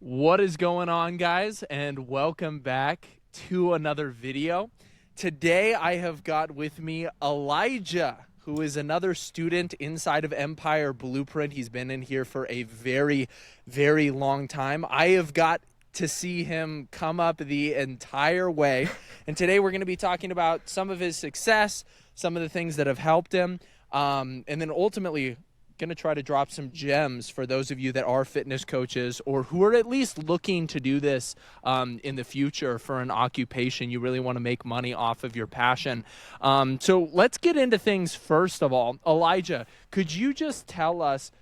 What is going on, guys, and welcome back to another video. Today I have got with me Elijah, who is another student inside of Empire Blueprint. He's been in here for a very, very long time. I have got to see him come up the entire way, and today we're going to be talking about some of his success, some of the things that have helped him, and then ultimately going to try to drop some gems for those of you that are fitness coaches or who are at least looking to do this in the future for an occupation. You really want to make money off of your passion. So let's get into things first of all. Elijah, could you just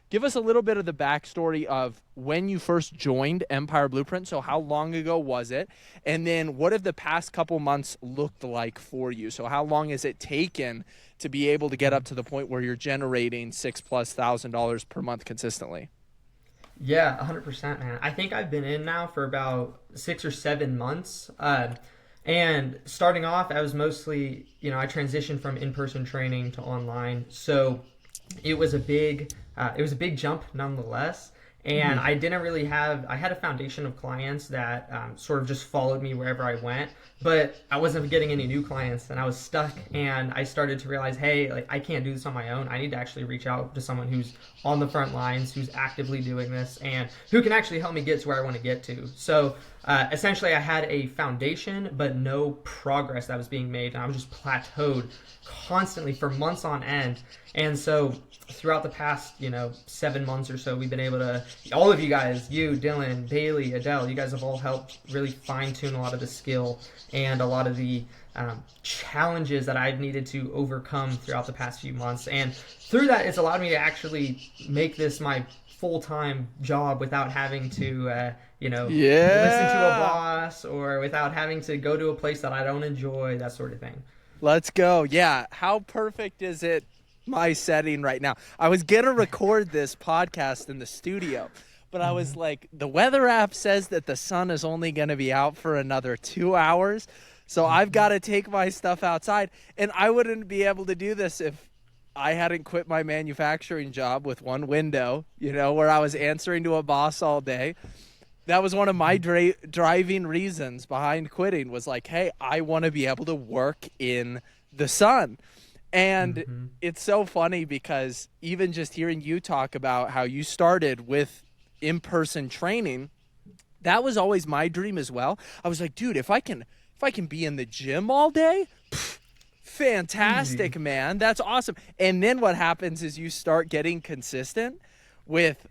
give us a little bit of the backstory of when you first joined Empire Blueprint? So how long ago was it? And then what have the past couple months looked like for you? So how long has it taken to be able to get up to the point where you're generating $6,000+ per month consistently? Yeah, 100%, man. I think I've been in now for about 6 or 7 months. And starting off, I was mostly, I transitioned from in-person training to online. So it was a big jump nonetheless. And I didn't really I had a foundation of clients that sort of just followed me wherever I went, but I wasn't getting any new clients and I was stuck. And I started to realize, hey, like I can't do this on my own. I need to actually reach out to someone who's on the front lines, who's actively doing this and who can actually help me get to where I want to get to. So essentially I had a foundation, but no progress that was being made. And I was just plateaued constantly for months on end. And so throughout the past, 7 months or so, we've been able to, all of you guys, you, Dylan, Bailey, Adele, you guys have all helped really fine tune a lot of the skill and a lot of the challenges that I've needed to overcome throughout the past few months. And through that, it's allowed me to actually make this my full-time job without having to, listen to a boss or without having to go to a place that I don't enjoy, that sort of thing. Let's go. Yeah. How perfect is it? My setting right now. I was going to record this podcast in the studio, but I was like, the weather app says that the sun is only going to be out for another 2 hours. So I've got to take my stuff outside, and I wouldn't be able to do this if I hadn't quit my manufacturing job with one window, where I was answering to a boss all day. That was one of my driving reasons behind quitting was like, hey, I want to be able to work in the sun. And it's so funny because even just hearing you talk about how you started with in-person training, that was always my dream as well. I was like, dude, if I can be in the gym all day, fantastic, man. That's awesome. And then what happens is you start getting consistent with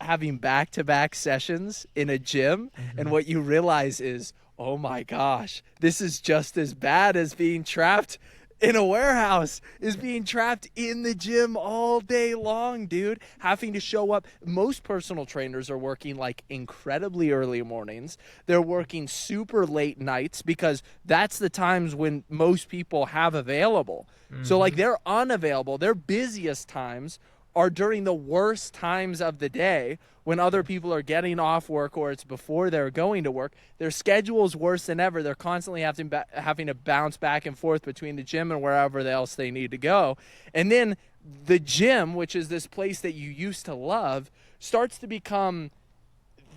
having back-to-back sessions in a gym. And what you realize is, oh my gosh, this is just as bad as being trapped in a warehouse, is being trapped in the gym all day long, dude. Having to show up. Most personal trainers are working like incredibly early mornings. They're working super late nights because that's the times when most people have available. So like they're unavailable. Their busiest times are during the worst times of the day when other people are getting off work or it's before they're going to work. Their schedule's worse than ever. They're constantly having to bounce back and forth between the gym and wherever else they need to go. And then the gym, which is this place that you used to love, starts to become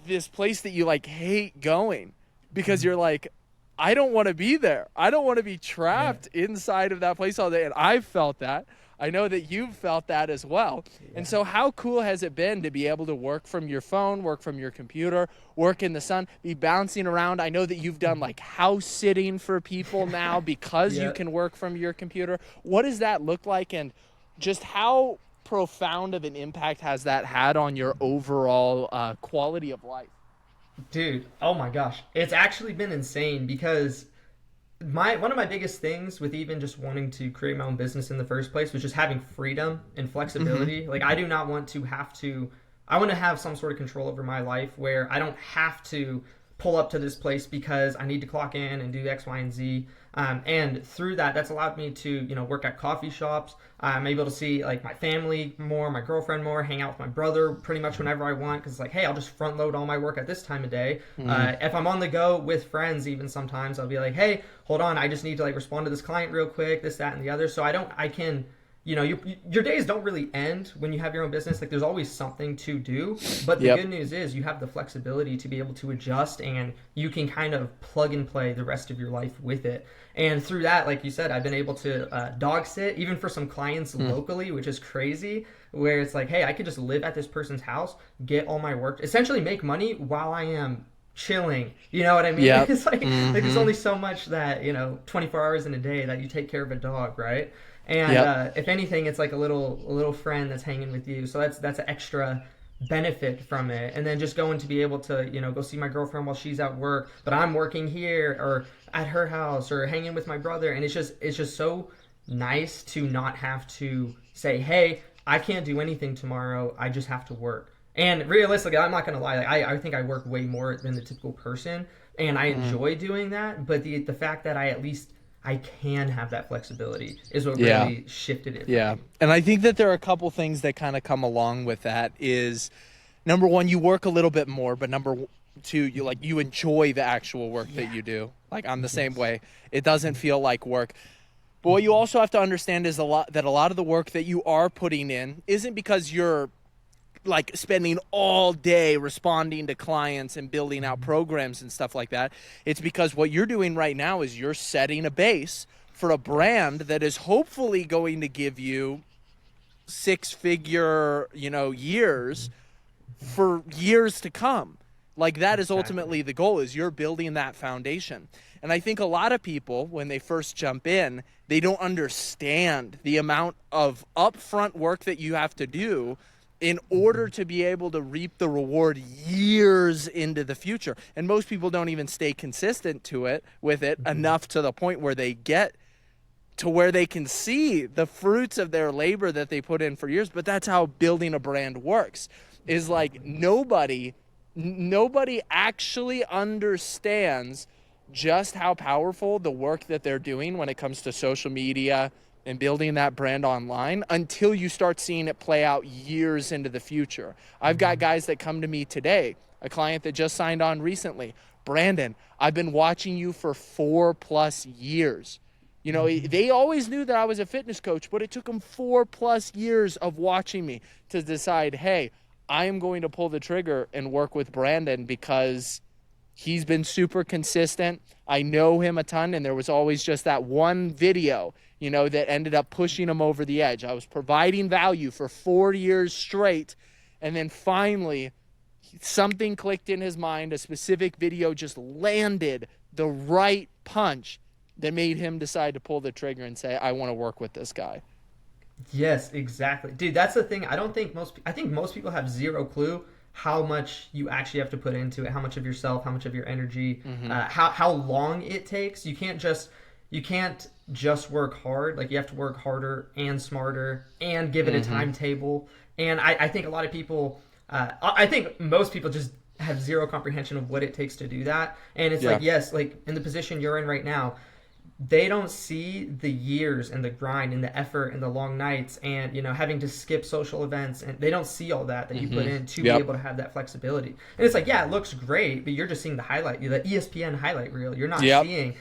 this place that you like hate going because you're like, I don't want to be there. I don't want to be trapped inside of that place all day. And I've felt that. I know that you've felt that as well. Yeah. And so how cool has it been to be able to work from your phone, work from your computer, work in the sun, be bouncing around? I know that you've done like house sitting for people now because you can work from your computer. What does that look like? And just how profound of an impact has that had on your overall quality of life? Dude, oh my gosh. It's actually been insane because one of my biggest things with even just wanting to create my own business in the first place was just having freedom and flexibility. Like I do not want to I want to have some sort of control over my life where I don't have to pull up to this place because I need to clock in and do X, Y, and Z. And through that, that's allowed me to, work at coffee shops. I'm able to see like my family more, my girlfriend more, hang out with my brother pretty much whenever I want. Cause it's like, hey, I'll just front load all my work at this time of day. If I'm on the go with friends, even sometimes I'll be like, hey, hold on. I just need to like respond to this client real quick, this, that, and the other. So I can you know, your days don't really end when you have your own business. Like there's always something to do. But the Yep. good news is you have the flexibility to be able to adjust, and you can kind of plug and play the rest of your life with it. And through that, like you said, I've been able to dog sit even for some clients locally, which is crazy. Where it's like, hey, I could just live at this person's house, get all my work, essentially make money while I am chilling. You know what I mean? Yep. It's like there's only so much that, you know, 24 hours in a day that you take care of a dog, right? And Yep. if anything, it's like a little friend that's hanging with you. So that's an extra benefit from it. And then just going to be able to, you know, go see my girlfriend while she's at work, but I'm working here or at her house or hanging with my brother. And it's just so nice to not have to say, hey, I can't do anything tomorrow. I just have to work. And realistically, I'm not gonna lie. Like, I think I work way more than the typical person, and I enjoy doing that. But the fact that I at least I can have that flexibility is what Yeah. really shifted it. For Yeah. me. And I think that there are a couple things that kind of come along with that is number one, you work a little bit more, but number two, you enjoy the actual work that you do. Like I'm the same way. It doesn't feel like work. But what you also have to understand is a lot of the work that you are putting in isn't because you're like spending all day responding to clients and building out programs and stuff like that. It's because what you're doing right now is you're setting a base for a brand that is hopefully going to give you six-figure, years for years to come. Like that is ultimately the goal, is you're building that foundation. And I think a lot of people, when they first jump in, they don't understand the amount of upfront work that you have to do in order to be able to reap the reward years into the future. And most people don't even stay consistent with it enough to the point where they get to where they can see the fruits of their labor that they put in for years. But that's how building a brand works, is like nobody actually understands just how powerful the work that they're doing when it comes to social media and building that brand online until you start seeing it play out years into the future. I've got guys that come to me today, a client that just signed on recently. Brandon, I've been watching you for 4+ years. They always knew that I was a fitness coach, but it took them 4+ years of watching me to decide, hey, I am going to pull the trigger and work with Brandon because he's been super consistent. I know him a ton, and there was always just that one video, that ended up pushing him over the edge. I was providing value for 4 years straight, and then finally something clicked in his mind. A specific video just landed the right punch that made him decide to pull the trigger and say, I want to work with this guy. Yes, exactly. Dude, that's the thing. I think most people have zero clue how much you actually have to put into it, how much of yourself, how much of your energy, how long it takes. You can't just work hard. Like you have to work harder and smarter and give it a timetable. And I think a lot of people, I think most people just have zero comprehension of what it takes to do that. And it's like, yes, like in the position you're in right now, they don't see the years and the grind and the effort and the long nights and having to skip social events, and they don't see all that you put in to be able to have that flexibility. And it's like, yeah, it looks great, but you're just seeing the highlight, the ESPN highlight reel. You're not seeing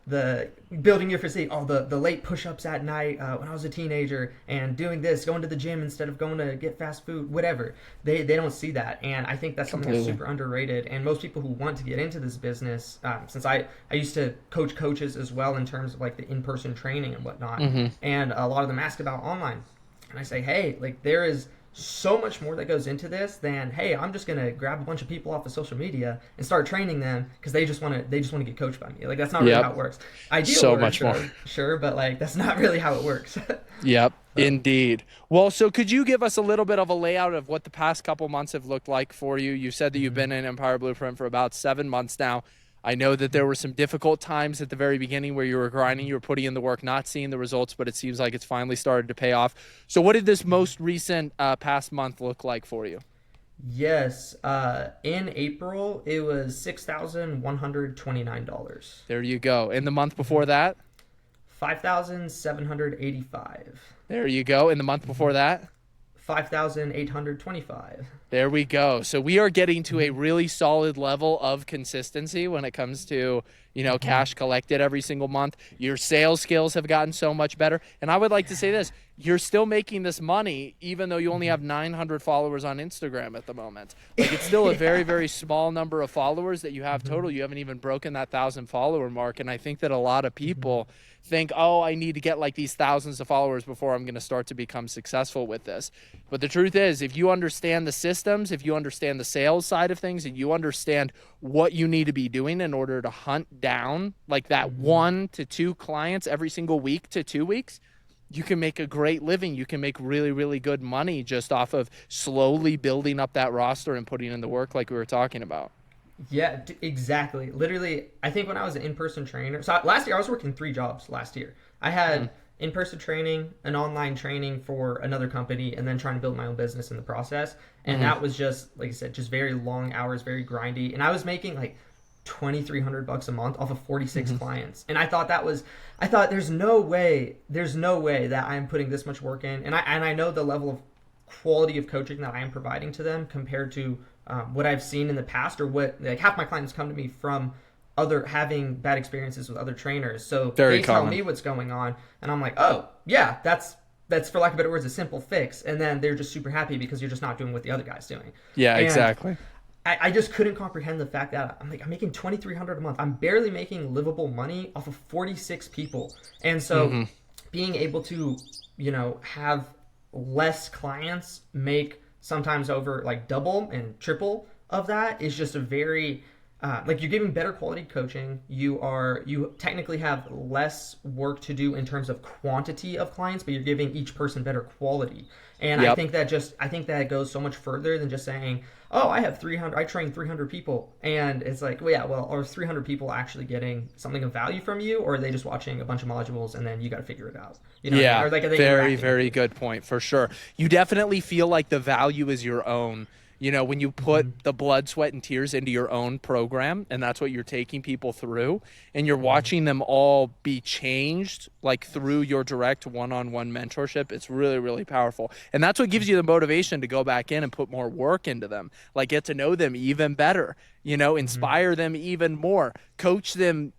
the building your physique, the late push-ups at night when I was a teenager, and doing this, going to the gym instead of going to get fast food, whatever. They don't see that, and I think that's something that's super underrated. And most people who want to get into this business, since I used to coach coaches as well in terms of like the in-person training and whatnot, and a lot of them ask about online, and I say, hey, like there is so much more that goes into this than, hey, I'm just gonna grab a bunch of people off of social media and start training them because they just want to get coached by me. Like that's not really how it works. So much more. Sure, but like that's not really how it works. Yep, indeed. Well, so could you give us a little bit of a layout of what the past couple months have looked like for you? You said that you've been in Empire Blueprint for about 7 months now. I know that there were some difficult times at the very beginning where you were grinding, you were putting in the work, not seeing the results, but it seems like it's finally started to pay off. So what did this most recent past month look like for you? Yes, in April, it was $6,129. There you go. In the month before that? $5,785. There you go. In the month before that? $5,825. There we go. So we are getting to a really solid level of consistency when it comes to, cash collected every single month. Your sales skills have gotten so much better. And I would like to say this, you're still making this money even though you only have 900 followers on Instagram at the moment. Like, it's still a very, very small number of followers that you have total. You haven't even broken that 1,000 follower mark. And I think that a lot of people think, oh, I need to get like these thousands of followers before I'm going to start to become successful with this. But the truth is, if you understand the systems, if you understand the sales side of things, and you understand what you need to be doing in order to hunt down like that 1 to 2 clients every single week to 2 weeks, you can make a great living. You can make really, really good money just off of slowly building up that roster and putting in the work like we were talking about. Yeah, exactly. Literally, I think when I was an in-person trainer, so last year I was working 3 jobs last year. I had in-person training, an online training for another company, and then trying to build my own business in the process. And that was just, like I said, just very long hours, very grindy. And I was making like $2,300 a month off of 46 clients. And I thought there's no way that I'm putting this much work in. And I know the level of quality of coaching that I am providing to them compared to what I've seen in the past, or what, like, half my clients come to me from having bad experiences with other trainers. So they tell me what's going on, and I'm like, oh yeah, that's for lack of better words, a simple fix. And then they're just super happy because you're just not doing what the other guy's doing. Yeah, and exactly. I just couldn't comprehend the fact that I'm making $2,300 a month. I'm barely making livable money off of 46 people. And so being able to, have less clients make sometimes over like double and triple of that is just a very, you're giving better quality coaching. You technically have less work to do in terms of quantity of clients, but you're giving each person better quality. And I think that goes so much further than just saying, oh, I train 300 people. And it's like, are 300 people actually getting something of value from you, or are they just watching a bunch of modules and then you got to figure it out? Yeah, or very, very good point, for sure. You definitely feel like the value is your own. When you put the blood, sweat, and tears into your own program, and that's what you're taking people through, and you're watching them all be changed, like through your direct one-on-one mentorship, it's really, really powerful. And that's what gives you the motivation to go back in and put more work into them, like get to know them even better, inspire them even more, coach them,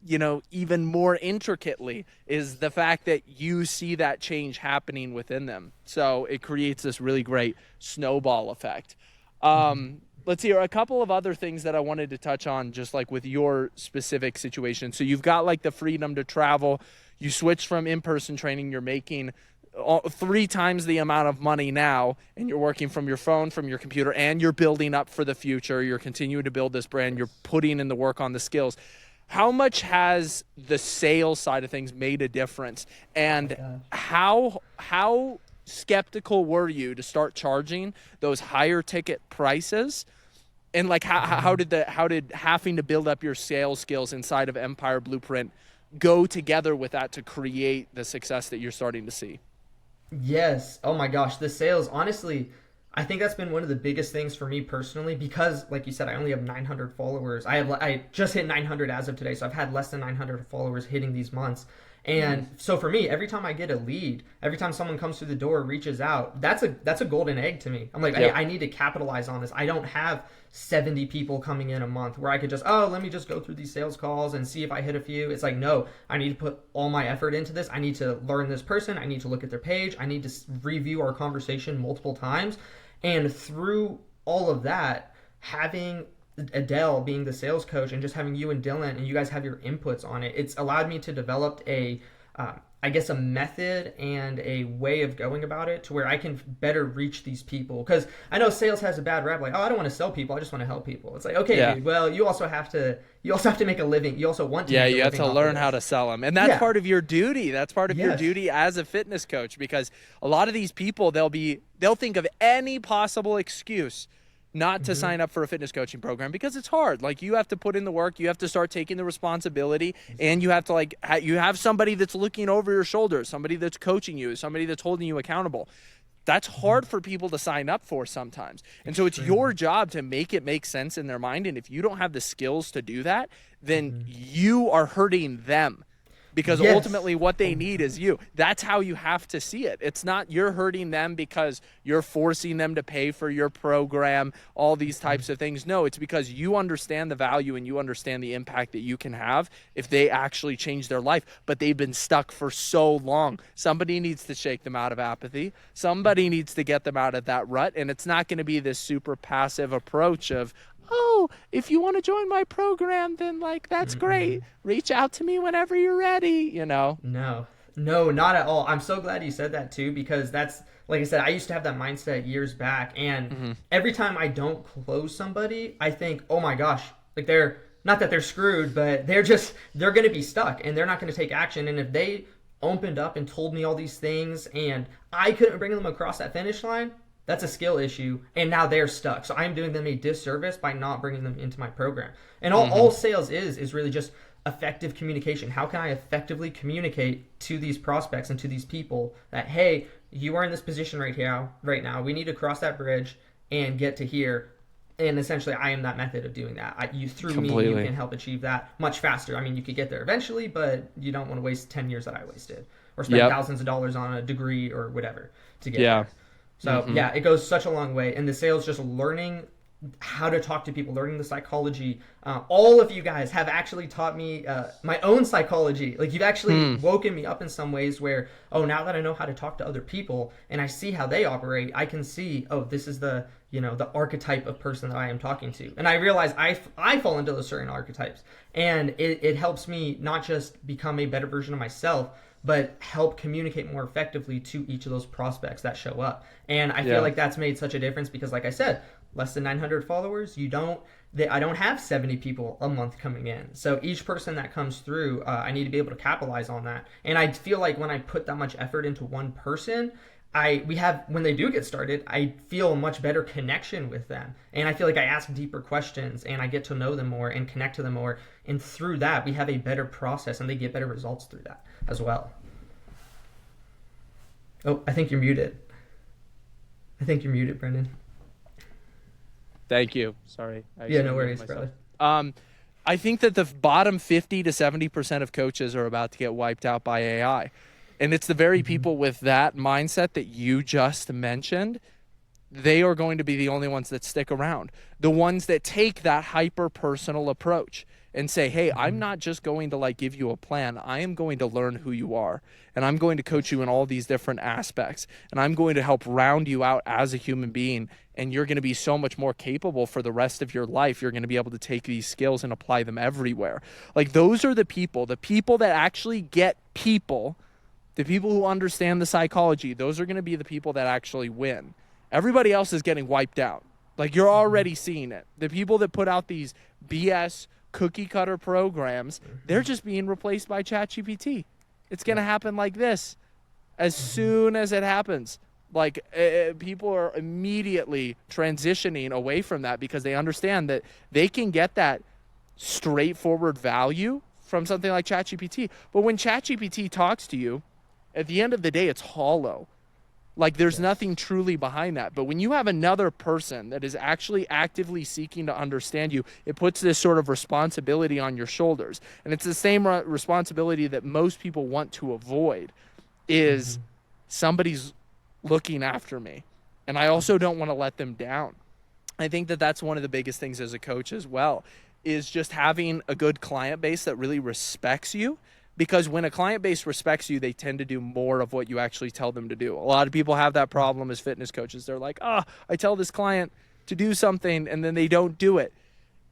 even more intricately, is the fact that you see that change happening within them. So it creates this really great snowball effect. Let's see, a couple of other things that I wanted to touch on, just like with your specific situation. So you've got like the freedom to travel. You switched from in-person training. You're making 3 times the amount of money now, and you're working from your phone, from your computer, and you're building up for the future. You're continuing to build this brand. You're putting in the work on the skills. How much has the sales side of things made a difference? And how skeptical were you to start charging those higher ticket prices? And like how did having to build up your sales skills inside of Empire Blueprint go together with that to create the success that you're starting to see? Yes. Oh my gosh, the sales, honestly, I think that's been one of the biggest things for me personally, because like you said, I only have 900 followers. I just hit 900 as of today, so I've had less than 900 followers hitting these months. And so for me, every time I get a lead, every time someone comes through the door, reaches out, that's a golden egg to me. I'm like, I need to capitalize on this. I don't have 70 people coming in a month where I could just, let me just go through these sales calls and see if I hit a few. It's like, no, I need to put all my effort into this. I need to learn this person. I need to look at their page. I need to review our conversation multiple times. And through all of that, having Adele being the sales coach and just having you and Dylan and you guys have your inputs on it, it's allowed me to develop a method and a way of going about it to where I can better reach these people. Because I know sales has a bad rap, like, I don't want to sell people, I just want to help people. It's like, okay, dude, well, you also have to make a living. You also want to make a living. You have to learn how to sell them. And that's part of your duty. That's part of your duty as a fitness coach, because a lot of these people, they'll think of any possible excuse not to sign up for a fitness coaching program, because it's hard. Like, you have to put in the work, you have to start taking the responsibility, and you have to you have somebody that's looking over your shoulder, somebody that's coaching you, somebody that's holding you accountable. That's hard for people to sign up for sometimes. And so it's your job to make it make sense in their mind. And if you don't have the skills to do that, then you are hurting them. because Yes. ultimately what they need is you. That's how you have to see it. It's not you're hurting them because you're forcing them to pay for your program, all these types of things. No, it's because you understand the value and you understand the impact that you can have if they actually change their life, but they've been stuck for so long. Somebody needs to shake them out of apathy. Somebody needs to get them out of that rut, and it's not going to be this super passive approach of, oh, if you want to join my program, then like, that's great. Reach out to me whenever you're ready, you know? No, no, not at all. I'm so glad you said that too, because that's, like I said, I used to have that mindset years back. And every time I don't close somebody, I think, oh my gosh, like they're, not that they're screwed, but they're going to be stuck and they're not going to take action. And if they opened up and told me all these things and I couldn't bring them across that finish line, that's a skill issue, and now they're stuck. So I'm doing them a disservice by not bringing them into my program. And all sales is really just effective communication. How can I effectively communicate to these prospects and to these people that, hey, you are in this position right now. We need to cross that bridge and get to here. And essentially, I am that method of doing that. Through me, you can help achieve that much faster. I mean, you could get there eventually, but you don't want to waste 10 years that I wasted or spend thousands of dollars on a degree or whatever to get there. So yeah, it goes such a long way. And the sales, just learning how to talk to people, learning the psychology. All of you guys have actually taught me my own psychology. Like, you've actually woken me up in some ways where, oh, now that I know how to talk to other people and I see how they operate, I can see, oh, this is the archetype of person that I am talking to. And I realize I fall into those certain archetypes. And it helps me not just become a better version of myself, but help communicate more effectively to each of those prospects that show up. And I feel like that's made such a difference because, like I said, less than 900 followers, I don't have 70 people a month coming in. So each person that comes through, I need to be able to capitalize on that. And I feel like when I put that much effort into one person, when they do get started, I feel a much better connection with them. And I feel like I ask deeper questions and I get to know them more and connect to them more. And through that, we have a better process and they get better results through that as well. Oh, I think you're muted. Brendan. Thank you. Sorry. Yeah, no worries, brother. I think that the bottom 50 to 70% of coaches are about to get wiped out by AI. And it's the very people with that mindset that you just mentioned. They are going to be the only ones that stick around. The ones that take that hyper-personal approach and say, hey, I'm not just going to give you a plan. I am going to learn who you are. And I'm going to coach you in all these different aspects. And I'm going to help round you out as a human being. And you're going to be so much more capable for the rest of your life. You're going to be able to take these skills and apply them everywhere. Those are the people that actually get people. The people who understand the psychology, those are going to be the people that actually win. Everybody else is getting wiped out. You're already seeing it. The people that put out these BS cookie cutter programs, they're just being replaced by ChatGPT. It's going to happen like this. As soon as it happens, people are immediately transitioning away from that because they understand that they can get that straightforward value from something like ChatGPT. But when ChatGPT talks to you, at the end of the day, it's hollow. There's nothing truly behind that. But when you have another person that is actually actively seeking to understand you, it puts this sort of responsibility on your shoulders. And it's the same responsibility that most people want to avoid is somebody's looking after me. And I also don't want to let them down. I think that that's one of the biggest things as a coach as well, is just having a good client base that really respects you. Because when a client base respects you, they tend to do more of what you actually tell them to do. A lot of people have that problem as fitness coaches. They're like, I tell this client to do something and then they don't do it.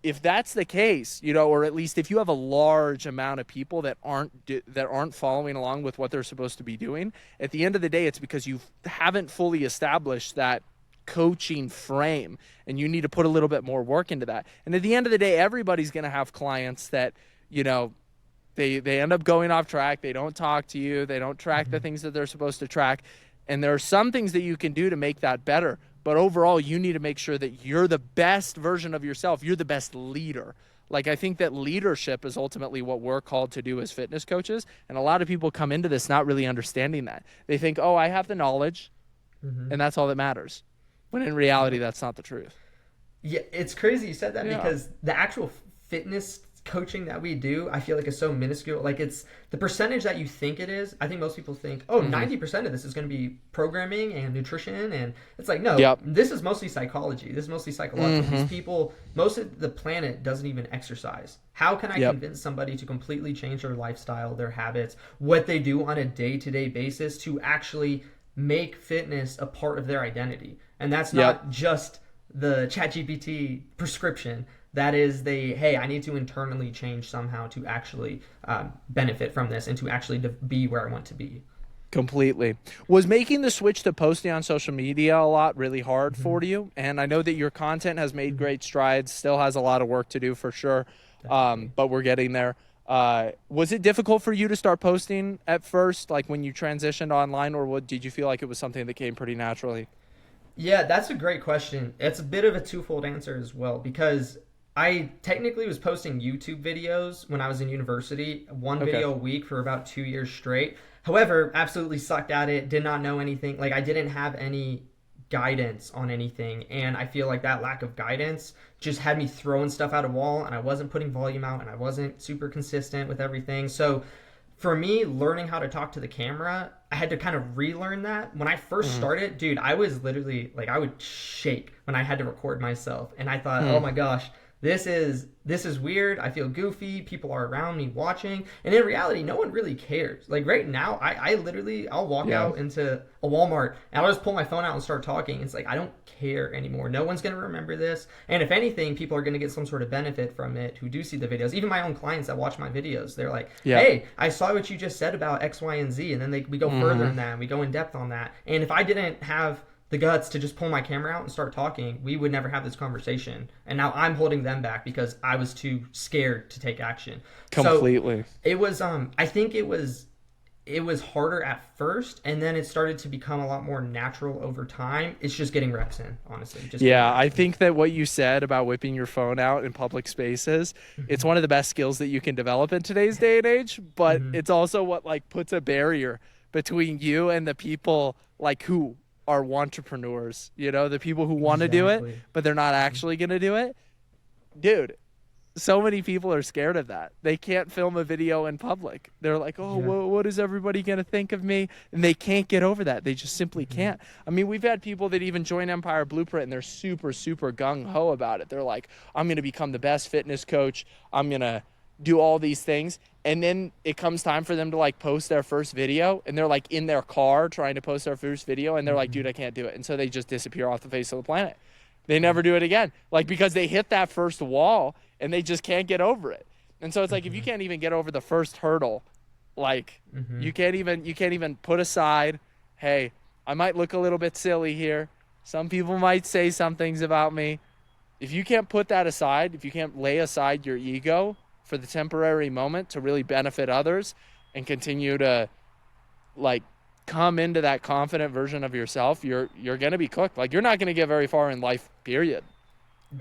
If that's the case, or at least if you have a large amount of people that aren't following along with what they're supposed to be doing, at the end of the day, it's because you haven't fully established that coaching frame and you need to put a little bit more work into that. And at the end of the day, everybody's going to have clients that, They end up going off track. They don't talk to you. They don't track the things that they're supposed to track. And there are some things that you can do to make that better. But overall, you need to make sure that you're the best version of yourself. You're the best leader. I think that leadership is ultimately what we're called to do as fitness coaches. And a lot of people come into this not really understanding that. They think, I have the knowledge, and that's all that matters. When in reality, that's not the truth. Yeah, it's crazy you said that because the actual fitness coaching that we do, I feel like is so minuscule. Like it's the percentage that you think it is. I think most people think, oh, 90% of this is going to be programming and nutrition. And it's like, no, this is mostly psychology. This is mostly psychological. These people, most of the planet doesn't even exercise. How can I convince somebody to completely change their lifestyle, their habits, what they do on a day-to-day basis to actually make fitness a part of their identity? And that's not just the ChatGPT prescription. That is hey, I need to internally change somehow to actually benefit from this and to actually be where I want to be. Completely. Was making the switch to posting on social media a lot really hard for you? And I know that your content has made great strides, still has a lot of work to do for sure, but we're getting there. Was it difficult for you to start posting at first, like when you transitioned online, or did you feel like it was something that came pretty naturally? Yeah, that's a great question. It's a bit of a twofold answer as well, because I technically was posting YouTube videos when I was in university, one video a week for about 2 years straight. However, absolutely sucked at it, did not know anything. Like I didn't have any guidance on anything. And I feel like that lack of guidance just had me throwing stuff at a wall, and I wasn't putting volume out, and I wasn't super consistent with everything. So for me, learning how to talk to the camera, I had to kind of relearn that. When I first started, dude, I was literally like, I would shake when I had to record myself. And I thought, oh my gosh, this is weird. I feel goofy. People are around me watching. And in reality, no one really cares. Like right now, I literally, I'll walk out into a Walmart and I'll just pull my phone out and start talking. It's like, I don't care anymore. No one's going to remember this. And if anything, people are going to get some sort of benefit from it who do see the videos. Even my own clients that watch my videos, they're like, hey, I saw what you just said about X, Y, and Z. And then we go further in that and we go in depth on that. And if I didn't have the guts to just pull my camera out and start talking, we would never have this conversation. And now I'm holding them back because I was too scared to take action. Completely. So it was, I think it was harder at first, and then it started to become a lot more natural over time. It's just getting reps in, honestly. I think that what you said about whipping your phone out in public spaces, it's one of the best skills that you can develop in today's day and age, but it's also what like puts a barrier between you and the people like who are entrepreneurs, you know, the people who want to do it, but they're not actually going to do it. Dude, so many people are scared of that. They can't film a video in public. They're like, oh, what is everybody going to think of me? And they can't get over that. They just simply can't. I mean, we've had people that even join Empire Blueprint and they're super, super gung-ho about it. They're like, I'm going to become the best fitness coach. I'm going to do all these things. And then it comes time for them to like post their first video, and they're like in their car trying to post their first video, and they're like, dude, I can't do it. And so they just disappear off the face of the planet. They never do it again. Like, because they hit that first wall and they just can't get over it. And so it's like, if you can't even get over the first hurdle, like you can't even put aside, hey, I might look a little bit silly here. Some people might say some things about me. If you can't put that aside, if you can't lay aside your ego for the temporary moment to really benefit others and continue to like come into that confident version of yourself, you're going to be cooked. Like you're not going to get very far in life, period.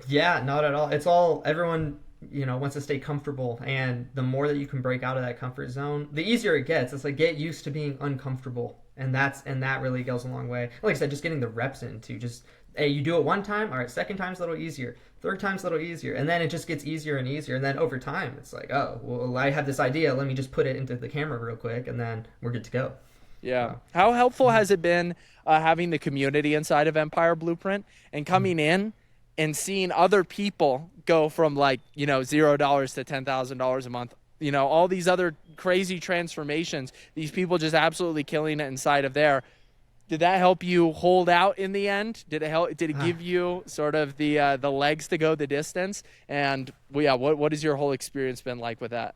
Yeah, not at all. It's all, everyone, you know, wants to stay comfortable, and the more that you can break out of that comfort zone, the easier it gets. It's like, get used to being uncomfortable. And that really goes a long way. Like I said, just getting the reps into just, hey, you do it one time, all right, second time's a little easier, third time's a little easier, and then it just gets easier and easier. And then over time, it's like, oh, well, I have this idea, let me just put it into the camera real quick, and then we're good to go. Yeah. How helpful has it been having the community inside of Empire Blueprint and coming in and seeing other people go from like, you know, $0 to $10,000 a month, you know, all these other crazy transformations, these people just absolutely killing it inside of there. Did that help you hold out in the end? Did it give you sort of the legs to go the distance? And what has your whole experience been like with that?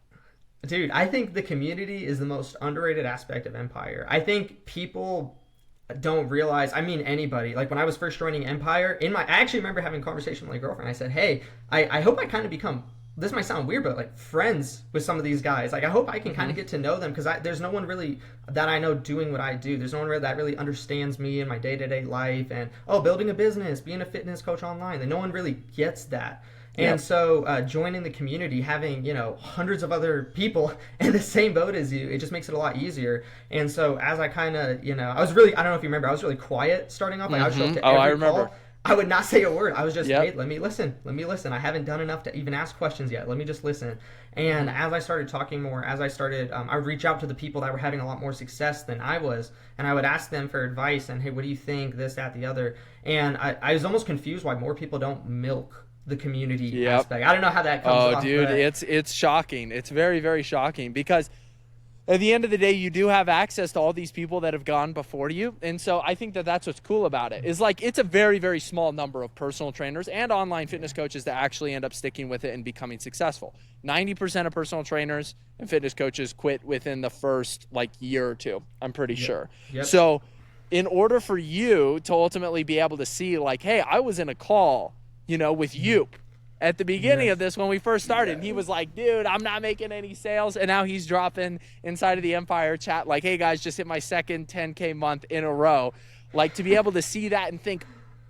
Dude, I think the community is the most underrated aspect of Empire. I think people don't realize, I mean anybody, like when I was first joining Empire, I actually remember having a conversation with my girlfriend. I said, hey, I hope I kind of become, this might sound weird, but like friends with some of these guys. Like I hope I can kind of get to know them, because there's no one really that I know doing what I do. There's no one really that really understands me and my day-to-day life and, building a business, being a fitness coach online. And no one really gets that. And so joining the community, having, you know, hundreds of other people in the same boat as you, it just makes it a lot easier. And so as I kind of, you know, I don't know if you remember, I was really quiet starting off. Like I would show up to every I remember. call. I would not say a word. I was just, Yep. hey, let me listen. Let me listen. I haven't done enough to even ask questions yet. Let me just listen. And as I started talking more, as I started, I would reach out to the people that were having a lot more success than I was, and I would ask them for advice and, hey, what do you think? This, that, the other. And I was almost confused why more people don't milk the community Yep. aspect. I don't know how that comes Oh, off. dude, But it's shocking. It's very, very shocking because at the end of the day, you do have access to all these people that have gone before you. And so I think that that's what's cool about it is like, it's a very, very small number of personal trainers and online fitness coaches that actually end up sticking with it and becoming successful. 90% of personal trainers and fitness coaches quit within the first like year or two, I'm pretty sure. Yep. So in order for you to ultimately be able to see like, hey, I was in a call, with you at the beginning of this when we first started, and he was like, dude, I'm not making any sales. And now he's dropping inside of the Empire chat like, hey guys, just hit my second 10K month in a row. Like, to be able to see that and think,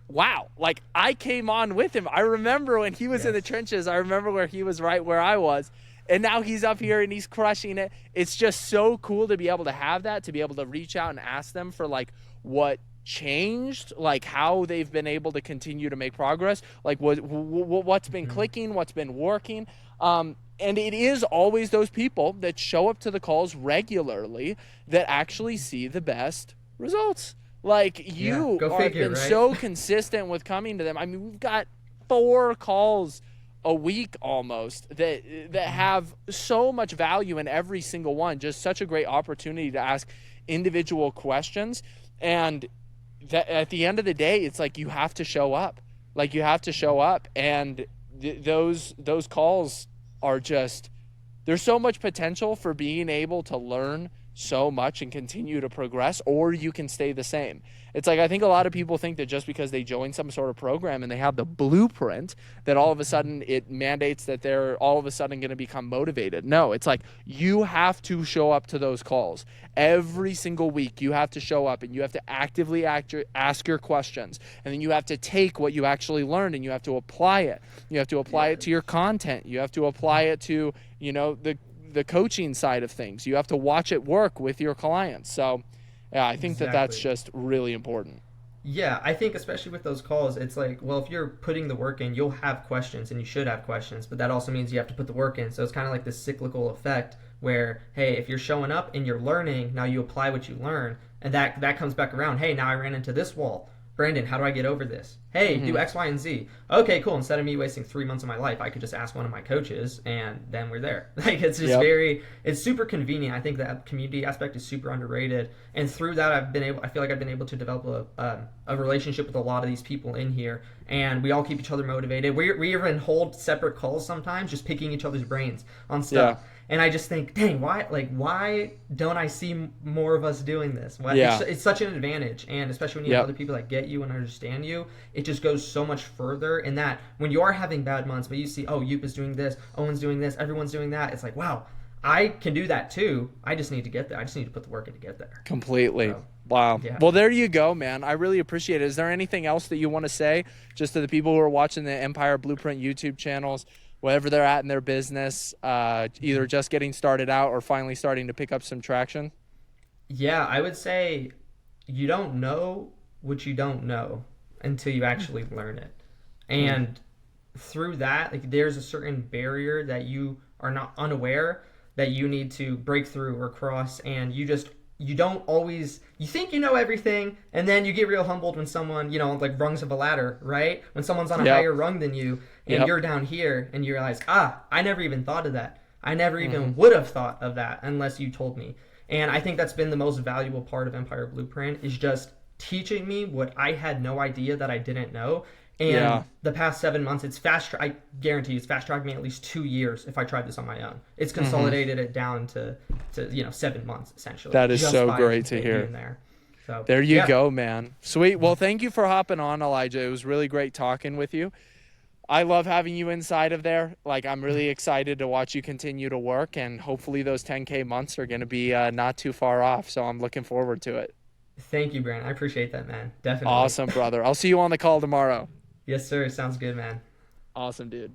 wow, like I came on with him. I remember when he was in the trenches. I remember where he was right where I was. And now he's up here and he's crushing it. It's just so cool to be able to have that, to be able to reach out and ask them for like what changed, like how they've been able to continue to make progress, like what's been clicking, what's been working. And it is always those people that show up to the calls regularly that actually see the best results. Like you go have figure, been right? so consistent with coming to them. I mean, we've got 4 calls a week almost that have so much value in every single one. Just such a great opportunity to ask individual questions. And that at the end of the day, it's like you have to show up. Like you have to show up, and those calls are just, there's so much potential for being able to learn so much and continue to progress, or you can stay the same. It's like, I think a lot of people think that just because they join some sort of program and they have the blueprint, that all of a sudden it mandates that they're all of a sudden going to become motivated. No, it's like you have to show up to those calls every single week. You have to show up and you have to actively ask your questions, and then you have to take what you actually learned and you have to apply it. You have to apply it to your content. You have to apply it to, the coaching side of things. You have to watch it work with your clients. So yeah, I think that that's just really important. Yeah, I think especially with those calls, it's like, well, if you're putting the work in, you'll have questions and you should have questions, but that also means you have to put the work in. So it's kind of like this cyclical effect where, hey, if you're showing up and you're learning, now you apply what you learn, and that comes back around. Hey, now I ran into this wall. Brandon, how do I get over this? Hey, do X, Y, and Z. Okay, cool. Instead of me wasting 3 months of my life, I could just ask one of my coaches, and then we're there. Like, it's just it's super convenient. I think that community aspect is super underrated. And through that, I feel like I've been able to develop a relationship with a lot of these people in here, and we all keep each other motivated. We even hold separate calls sometimes, just picking each other's brains on stuff. Yeah. And I just think, dang, why don't I see more of us doing this? It's such an advantage, and especially when you have other people that get you and understand you, it just goes so much further. In that, when you are having bad months, but you see, oh, Yoop is doing this, Owen's doing this, everyone's doing that, it's like, wow, I can do that too. I just need to get there. I just need to put the work in to get there. Completely. So, wow. Yeah. Well, there you go, man. I really appreciate it. Is there anything else that you want to say just to the people who are watching the Empire Blueprint YouTube channels, wherever they're at in their business, either just getting started out or finally starting to pick up some traction? Yeah, I would say you don't know what you don't know until you actually learn it. And through that, like, there's a certain barrier that you are not unaware that you need to break through or cross, and you don't always, you think you know everything, and then you get real humbled when someone, like rungs of a ladder, right? When someone's on a higher rung than you, and you're down here, and you realize, I never even thought of that. I never even would have thought of that unless you told me. And I think that's been the most valuable part of Empire Blueprint, is just teaching me what I had no idea that I didn't know. And the past 7 months, I guarantee it's fast-tracked me at least 2 years if I tried this on my own. It's consolidated it down to 7 months, essentially. That is so great to hear. So, there you go, man. Sweet. Well, thank you for hopping on, Elijah. It was really great talking with you. I love having you inside of there. Like, I'm really excited to watch you continue to work, and hopefully those 10K months are going to be not too far off. So I'm looking forward to it. Thank you, Brandon. I appreciate that, man. Definitely. Awesome, brother. I'll see you on the call tomorrow. Yes, sir. Sounds good, man. Awesome, dude.